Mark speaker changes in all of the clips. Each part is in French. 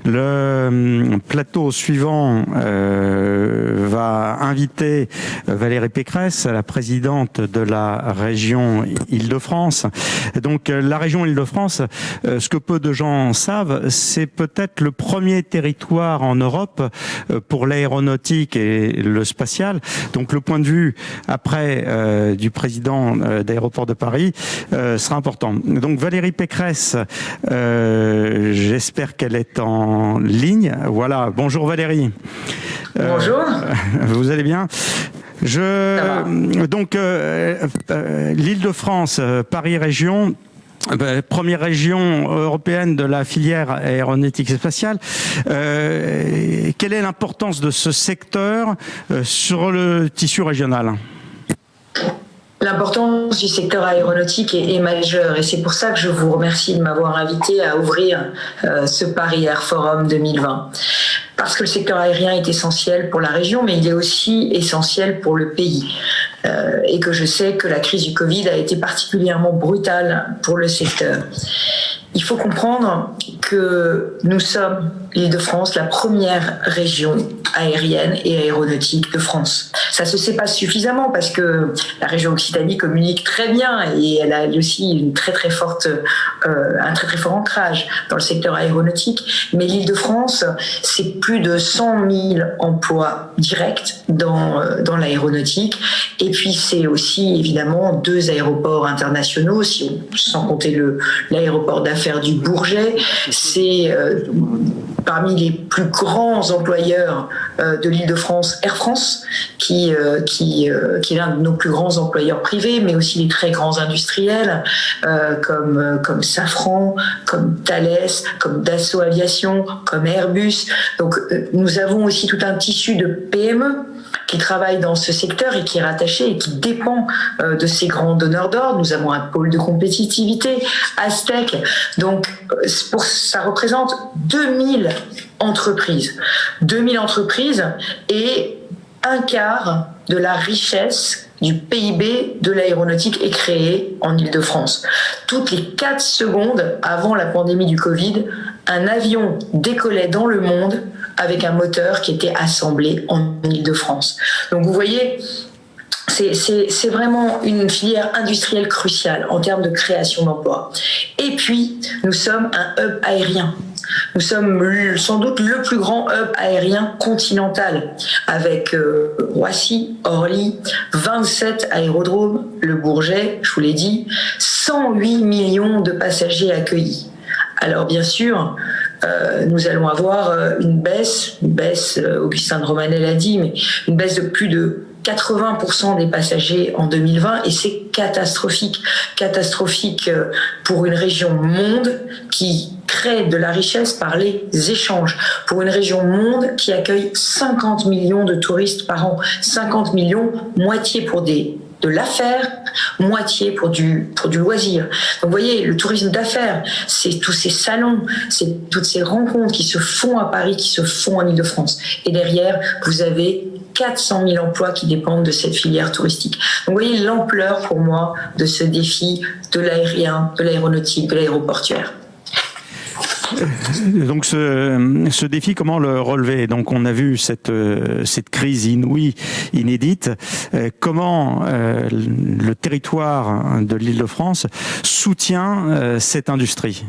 Speaker 1: Le plateau suivant va inviter Valérie Pécresse, la présidente de la région Île-de-France. Donc la région Île-de-France, ce que peu de gens savent, c'est peut-être le premier territoire en Europe pour l'aéronautique et le spatial. Donc le point de vue après du président d'Aéroports de Paris sera important. Donc Valérie Pécresse, j'espère qu'elle est en ligne. Voilà, bonjour Valérie.
Speaker 2: Bonjour.
Speaker 1: Vous allez bien ? Donc l'Île-de-France, Paris Région, première région européenne de la filière aéronautique et spatiale. Quelle est l'importance de ce secteur sur le tissu régional ?
Speaker 2: L'importance du secteur aéronautique est majeure et c'est pour ça que je vous remercie de m'avoir invité à ouvrir ce Paris Air Forum 2020. Parce que le secteur aérien est essentiel pour la région, mais il est aussi essentiel pour le pays. Et que je sais que la crise du Covid a été particulièrement brutale pour le secteur. Il faut comprendre que nous sommes, l'Île-de-France, la première région aérienne et aéronautique de France. Ça ne se sait pas suffisamment parce que la région Occitanie communique très bien et elle a aussi un très très fort ancrage dans le secteur aéronautique. Mais l'Île-de-France, c'est plus de 100 000 emplois directs dans l'aéronautique. Et puis c'est aussi évidemment 2 aéroports internationaux, sans compter l'aéroport d'affaires du Bourget. C'est parmi les plus grands employeurs de l'Île-de-France, Air France, qui est l'un de nos plus grands employeurs privés, mais aussi les très grands industriels comme Safran, comme Thales, comme Dassault Aviation, comme Airbus. Donc nous avons aussi tout un tissu de PME qui travaille dans ce secteur et qui est rattaché et qui dépend de ces grands donneurs d'ordre. Nous avons un pôle de compétitivité, Aztec. Donc, ça représente 2000 entreprises. 2000 entreprises et un quart de la richesse du PIB de l'aéronautique est créé en Île-de-France. Toutes les 4 secondes avant la pandémie du Covid, un avion décollait dans le monde avec un moteur qui était assemblé en Île-de-France. Donc vous voyez, c'est vraiment une filière industrielle cruciale en termes de création d'emplois. Et puis, nous sommes un hub aérien. Nous sommes sans doute le plus grand hub aérien continental avec Roissy, Orly, 27 aérodromes, le Bourget, je vous l'ai dit, 108 millions de passagers accueillis. Alors bien sûr, nous allons avoir une baisse, Augustin de Romanet l'a dit, mais une baisse de plus de 80% des passagers en 2020 et c'est catastrophique pour une région monde qui crée de la richesse par les échanges, pour une région monde qui accueille 50 millions de touristes par an, 50 millions, moitié pour de l'affaire, moitié pour du loisir. Donc vous voyez, le tourisme d'affaires, c'est tous ces salons, c'est toutes ces rencontres qui se font à Paris, qui se font en Île-de-France. Et derrière, vous avez 400 000 emplois qui dépendent de cette filière touristique. Donc vous voyez l'ampleur pour moi de ce défi de l'aérien, de l'aéronautique, de l'aéroportuaire.
Speaker 1: Donc ce défi, comment le relever ? Donc on a vu cette crise inouïe, inédite. Comment le territoire de l'Île-de-France soutient cette industrie ?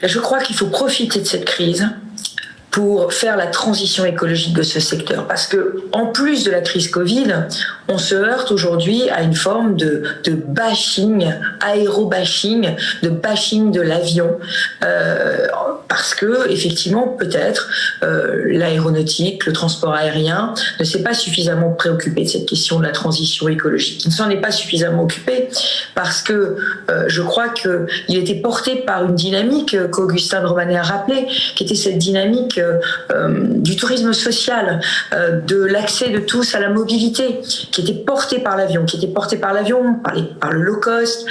Speaker 2: Je crois qu'il faut profiter de cette crise pour faire la transition écologique de ce secteur. Parce que, en plus de la crise Covid, on se heurte aujourd'hui à une forme de bashing, aérobashing, de bashing de l'avion. Parce que, effectivement, peut-être, l'aéronautique, le transport aérien ne s'est pas suffisamment préoccupé de cette question de la transition écologique. Il ne s'en est pas suffisamment occupé parce que je crois qu'il était porté par une dynamique qu'Augustin de Romanet a rappelée, qui était cette dynamique du tourisme social, de l'accès de tous à la mobilité, qui était porté par l'avion, par le low cost,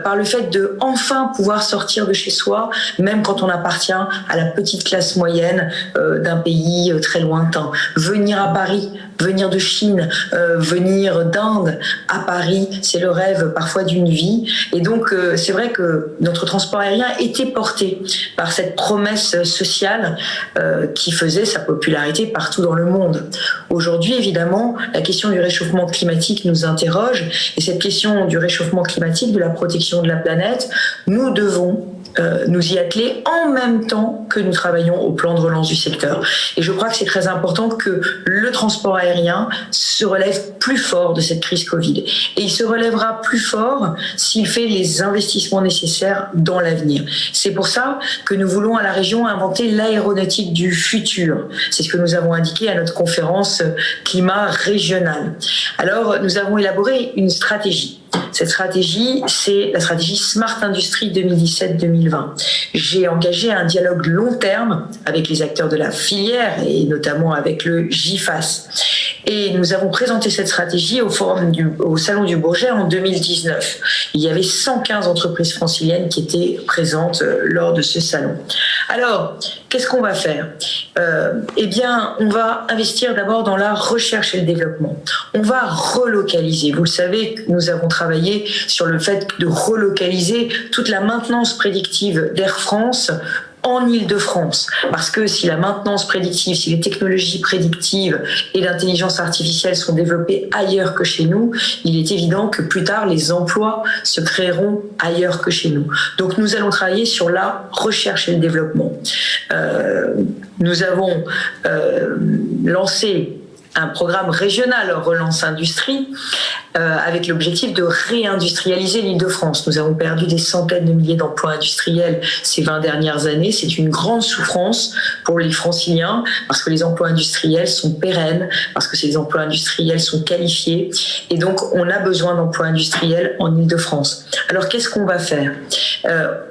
Speaker 2: par le fait de enfin pouvoir sortir de chez soi, même quand on appartient à la petite classe moyenne d'un pays très lointain. Venir à Paris, venir de Chine, venir d'Inde à Paris, c'est le rêve parfois d'une vie. Et donc, c'est vrai que notre transport aérien était porté par cette promesse sociale qui faisait sa popularité partout dans le monde. Aujourd'hui, évidemment, la question du réchauffement climatique nous interroge. Et cette question du réchauffement climatique, de la protection de la planète, nous devons nous y atteler en même temps que nous travaillons au plan de relance du secteur. Et je crois que c'est très important que le transport aérien se relève plus fort de cette crise Covid. Et il se relèvera plus fort s'il fait les investissements nécessaires dans l'avenir. C'est pour ça que nous voulons à la région inventer l'aéronautique du futur. C'est ce que nous avons indiqué à notre conférence climat régionale. Alors, nous avons élaboré une stratégie. Cette stratégie, c'est la stratégie Smart Industry 2017-2020. J'ai engagé un dialogue long terme avec les acteurs de la filière et notamment avec le GIFAS. Et nous avons présenté cette stratégie au Salon du Bourget en 2019. Il y avait 115 entreprises franciliennes qui étaient présentes lors de ce salon. Alors, qu'est-ce qu'on va faire ? Eh bien, on va investir d'abord dans la recherche et le développement. On va relocaliser. Vous le savez, nous avons travaillé sur le fait de relocaliser toute la maintenance prédictive d'Air France en Île-de-France. Parce que si la maintenance prédictive, si les technologies prédictives et l'intelligence artificielle sont développées ailleurs que chez nous, il est évident que plus tard, les emplois se créeront ailleurs que chez nous. Donc nous allons travailler sur la recherche et le développement. Nous avons lancé un programme régional Relance Industrie avec l'objectif de réindustrialiser l'Île-de-France. Nous avons perdu des centaines de milliers d'emplois industriels ces 20 dernières années. C'est une grande souffrance pour les Franciliens parce que les emplois industriels sont pérennes, parce que ces emplois industriels sont qualifiés et donc on a besoin d'emplois industriels en Île-de-France. Alors qu'est-ce qu'on va faire ?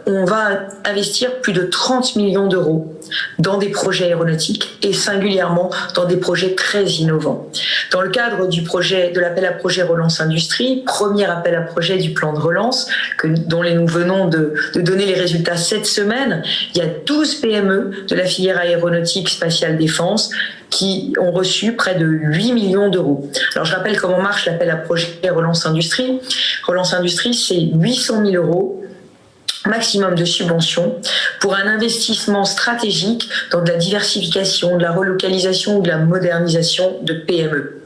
Speaker 2: On va investir plus de 30 millions d'euros dans des projets aéronautiques et singulièrement dans des projets très innovants. Dans le cadre du projet de l'appel à projet Relance Industrie, premier appel à projet du plan de relance dont nous venons de donner les résultats cette semaine, il y a 12 PME de la filière aéronautique spatiale défense qui ont reçu près de 8 millions d'euros. Alors je rappelle comment marche l'appel à projet Relance Industrie. Relance Industrie, c'est 800 000 euros maximum de subventions pour un investissement stratégique dans de la diversification, de la relocalisation ou de la modernisation de PME.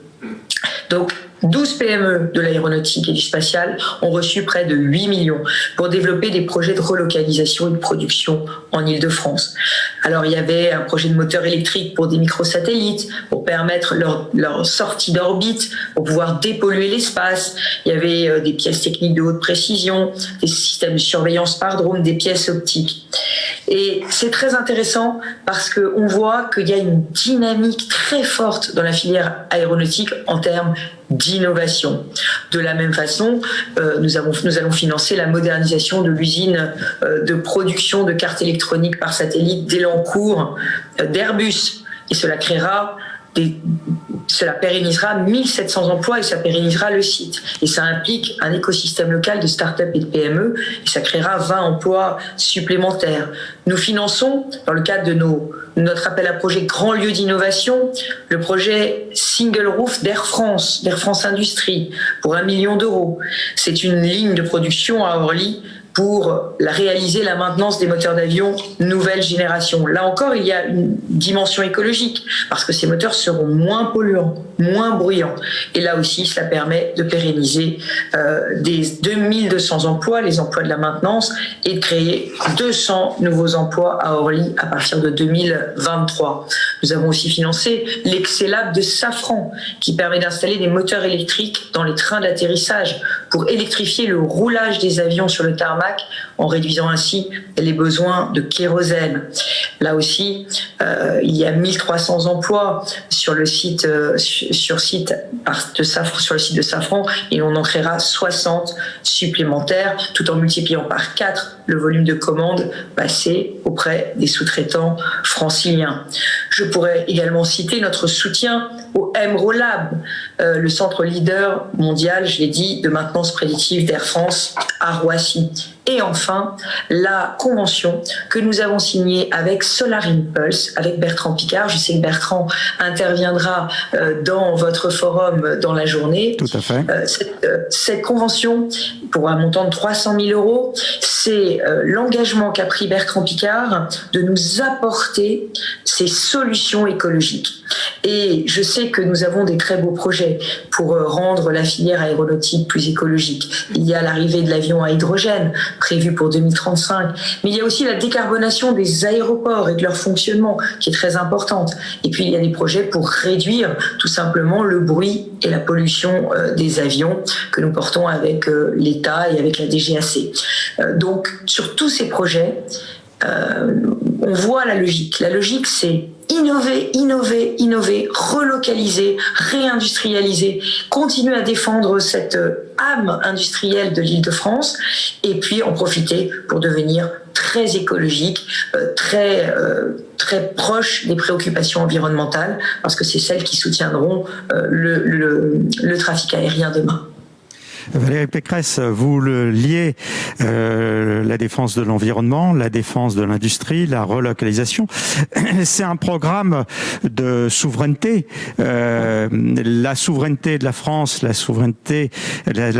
Speaker 2: Donc, 12 PME de l'aéronautique et du spatial ont reçu près de 8 millions pour développer des projets de relocalisation et de production en Île-de-France. Alors, il y avait un projet de moteur électrique pour des microsatellites, pour permettre leur sortie d'orbite, pour pouvoir dépolluer l'espace. Il y avait des pièces techniques de haute précision, des systèmes de surveillance par drone, des pièces optiques. Et c'est très intéressant parce qu'on voit qu'il y a une dynamique très forte dans la filière aéronautique en termes d'innovation. De la même façon, nous allons financer la modernisation de l'usine de production de cartes électroniques par satellite d'Elancourt d'Airbus. Et cela pérennisera 1700 emplois et ça pérennisera le site. Et ça implique un écosystème local de start-up et de PME et ça créera 20 emplois supplémentaires. Nous finançons, dans le cadre de notre appel à projet Grand Lieu d'innovation, le projet Single Roof d'Air France Industrie, pour 1 million d'euros. C'est une ligne de production à Orly pour réaliser la maintenance des moteurs d'avion nouvelle génération. Là encore, il y a une dimension écologique, parce que ces moteurs seront moins polluants, moins bruyants. Et là aussi, cela permet de pérenniser des 2200 emplois, les emplois de la maintenance, et de créer 200 nouveaux emplois à Orly à partir de 2023. Nous avons aussi financé l'Excelab de Safran, qui permet d'installer des moteurs électriques dans les trains d'atterrissage pour électrifier le roulage des avions sur le tarmac en réduisant ainsi les besoins de kérosène. Là aussi, il y a 1300 emplois sur le site sur le site de Safran et on en créera 60 supplémentaires tout en multipliant par 4 le volume de commandes passées auprès des sous-traitants franciliens. Je pourrais également citer notre soutien au MROLAB, le centre leader mondial, je l'ai dit, de maintenance prédictive d'Air France à Roissy. Et enfin, la convention que nous avons signée avec Solar Impulse, avec Bertrand Piccard. Je sais que Bertrand interviendra dans votre forum dans la journée.
Speaker 1: Tout à fait.
Speaker 2: Cette convention, pour un montant de 300 000 euros, c'est l'engagement qu'a pris Bertrand Piccard de nous apporter ces solutions écologiques. Et je sais que nous avons des très beaux projets pour rendre la filière aéronautique plus écologique. Il y a l'arrivée de l'avion à hydrogène, prévu pour 2035, mais il y a aussi la décarbonation des aéroports et de leur fonctionnement qui est très importante. Et puis il y a des projets pour réduire tout simplement le bruit et la pollution des avions que nous portons avec l'État et avec la DGAC. Donc sur tous ces projets, on voit la logique. La logique, c'est innover, relocaliser, réindustrialiser, continuer à défendre cette âme industrielle de l'Île-de-France et puis en profiter pour devenir très écologique, très proche des préoccupations environnementales, parce que c'est celles qui soutiendront le trafic aérien demain.
Speaker 1: Valérie Pécresse, vous le liez, la défense de l'environnement, la défense de l'industrie, la relocalisation. C'est un programme de souveraineté. La souveraineté de la France, la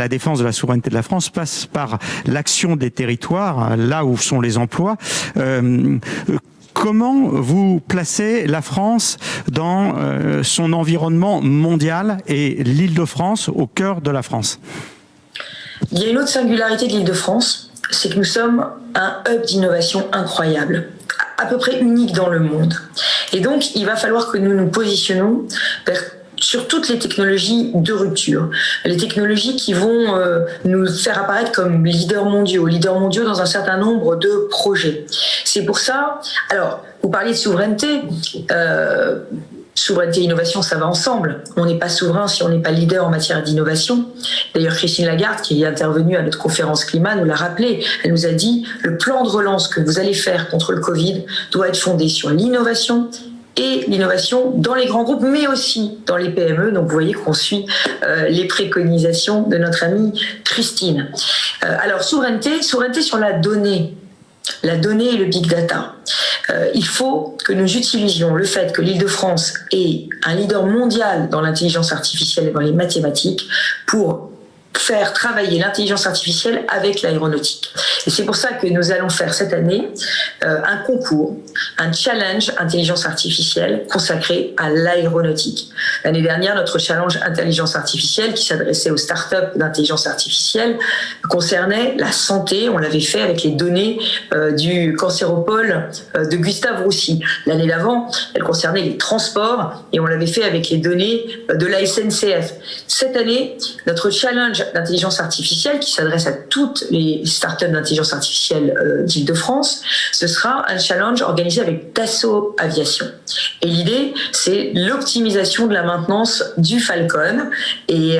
Speaker 1: défense de la souveraineté de la France passe par l'action des territoires, là où sont les emplois. Comment vous placez la France dans son environnement mondial et l'Île-de-France au cœur de la France ?
Speaker 2: Il y a une autre singularité de l'Île-de-France, c'est que nous sommes un hub d'innovation incroyable, à peu près unique dans le monde. Et donc, il va falloir que nous nous positionnons sur toutes les technologies de rupture, les technologies qui vont nous faire apparaître comme leaders mondiaux dans un certain nombre de projets. C'est pour ça, alors, vous parliez de souveraineté, souveraineté et innovation, ça va ensemble. On n'est pas souverain si on n'est pas leader en matière d'innovation. D'ailleurs, Christine Lagarde, qui est intervenue à notre conférence climat, nous l'a rappelé. Elle nous a dit, le plan de relance que vous allez faire contre le Covid doit être fondé sur l'innovation et l'innovation dans les grands groupes, mais aussi dans les PME. Donc, vous voyez qu'on suit les préconisations de notre amie Christine. Alors, souveraineté sur la donnée et le big data. Il faut que nous utilisions le fait que l'Île-de-France est un leader mondial dans l'intelligence artificielle et dans les mathématiques pour faire travailler l'intelligence artificielle avec l'aéronautique. Et c'est pour ça que nous allons faire cette année un concours, un challenge intelligence artificielle consacré à l'aéronautique. L'année dernière, notre challenge intelligence artificielle qui s'adressait aux startups d'intelligence artificielle concernait la santé. On l'avait fait avec les données du cancéropole de Gustave Roussy. L'année d'avant, elle concernait les transports et on l'avait fait avec les données de la SNCF. Cette année, notre challenge d'intelligence artificielle qui s'adresse à toutes les startups d'intelligence artificielle d'Île-de-France, ce sera un challenge organisé avec Dassault Aviation. Et l'idée, c'est l'optimisation de la maintenance du Falcon. Et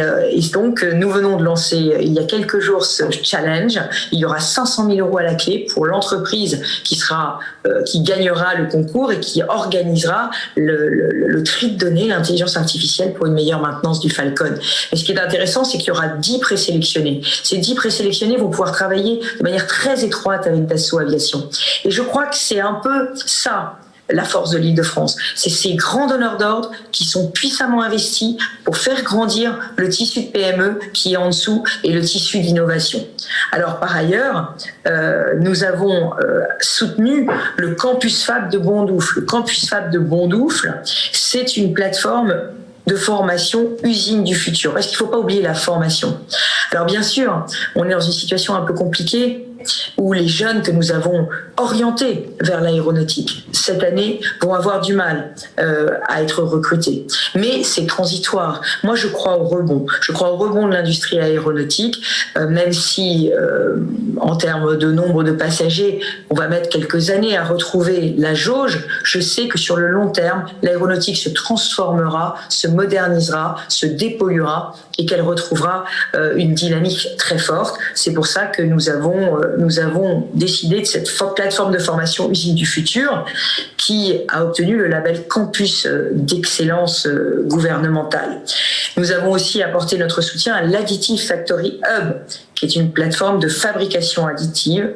Speaker 2: donc, nous venons de lancer il y a quelques jours ce challenge. Il y aura 500 000 euros à la clé pour l'entreprise qui gagnera le concours et qui organisera le tri de données, l'intelligence artificielle pour une meilleure maintenance du Falcon. Et ce qui est intéressant, c'est qu'il y aura 10 présélectionnés. Ces 10 présélectionnés vont pouvoir travailler de manière très étroite avec Dassault Aviation. Et je crois que c'est un peu ça, la force de l'Île-de-France. C'est ces grands donneurs d'ordre qui sont puissamment investis pour faire grandir le tissu de PME qui est en dessous et le tissu d'innovation. Alors, par ailleurs, nous avons soutenu le Campus Fab de Bondoufle. Le Campus Fab de Bondoufle, c'est une plateforme de formation usine du futur. Parce qu'il ne faut pas oublier la formation. Alors bien sûr, on est dans une situation un peu compliquée où les jeunes que nous avons orientés vers l'aéronautique cette année vont avoir du mal à être recrutés. Mais c'est transitoire. Moi, je crois au rebond. Je crois au rebond de l'industrie aéronautique, même si en termes de nombre de passagers, on va mettre quelques années à retrouver la jauge. Je sais que sur le long terme, l'aéronautique se transformera, se modernisera, se dépolluera et qu'elle retrouvera une dynamique très forte. C'est pour ça que nous avons nous avons décidé de cette plateforme de formation Usine du Futur qui a obtenu le label Campus d'excellence gouvernementale. Nous avons aussi apporté notre soutien à l'Additive Factory Hub, qui est une plateforme de fabrication additive,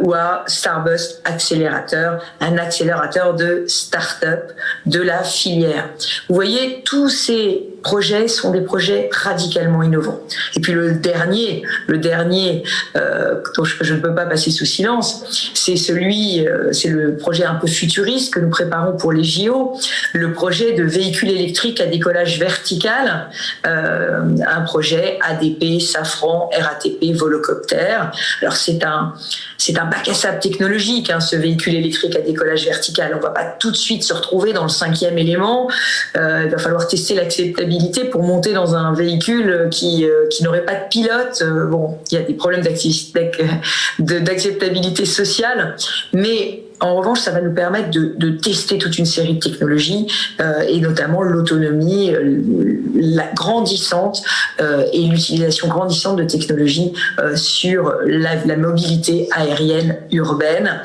Speaker 2: ou à Starburst Accélérateur, un accélérateur de start-up de la filière. Vous voyez, tous ces projets sont des projets radicalement innovants. Et puis le dernier dont je ne peux pas passer sous silence, c'est le projet un peu futuriste que nous préparons pour les JO, le projet de véhicule électrique à décollage vertical, un projet ADP, Safran, RATP, Volocopter. Alors c'est un bac à sable technologique, ce véhicule électrique à décollage vertical. On ne va pas tout de suite se retrouver dans le 5e élément. Il va falloir tester l'acceptabilité pour monter dans un véhicule qui n'aurait pas de pilote. Il y a des problèmes d'acceptabilité sociale, mais en revanche, ça va nous permettre de tester toute une série de technologies et notamment l'autonomie grandissante et l'utilisation grandissante de technologies sur la mobilité aérienne urbaine.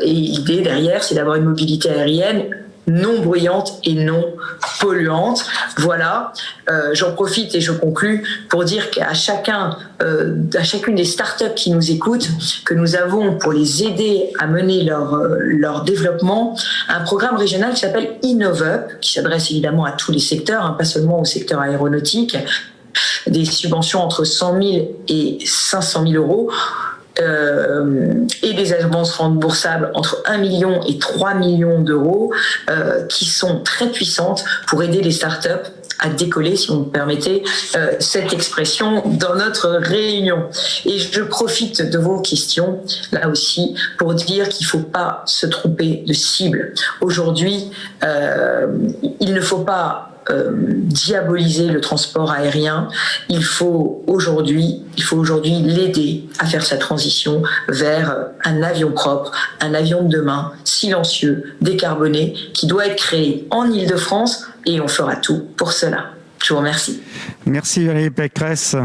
Speaker 2: Et l'idée derrière, c'est d'avoir une mobilité aérienne non bruyante et non polluante. Voilà, j'en profite et je conclus pour dire qu'à chacune des startups qui nous écoutent, que nous avons pour les aider à mener leur développement, un programme régional qui s'appelle InnovUp, qui s'adresse évidemment à tous les secteurs, pas seulement au secteur aéronautique, des subventions entre 100 000 et 500 000 euros, et des avances remboursables entre 1 million et 3 millions d'euros qui sont très puissantes pour aider les startups à décoller, si vous me permettez cette expression, dans notre réunion. Et je profite de vos questions, là aussi, pour dire qu'il ne faut pas se tromper de cible. Aujourd'hui, il ne faut pas diaboliser le transport aérien. Il faut aujourd'hui l'aider à faire sa transition vers un avion propre, un avion de demain, silencieux, décarboné, qui doit être créé en Île-de-France, et on fera tout pour cela. Je vous remercie.
Speaker 1: Merci Valérie Pécresse.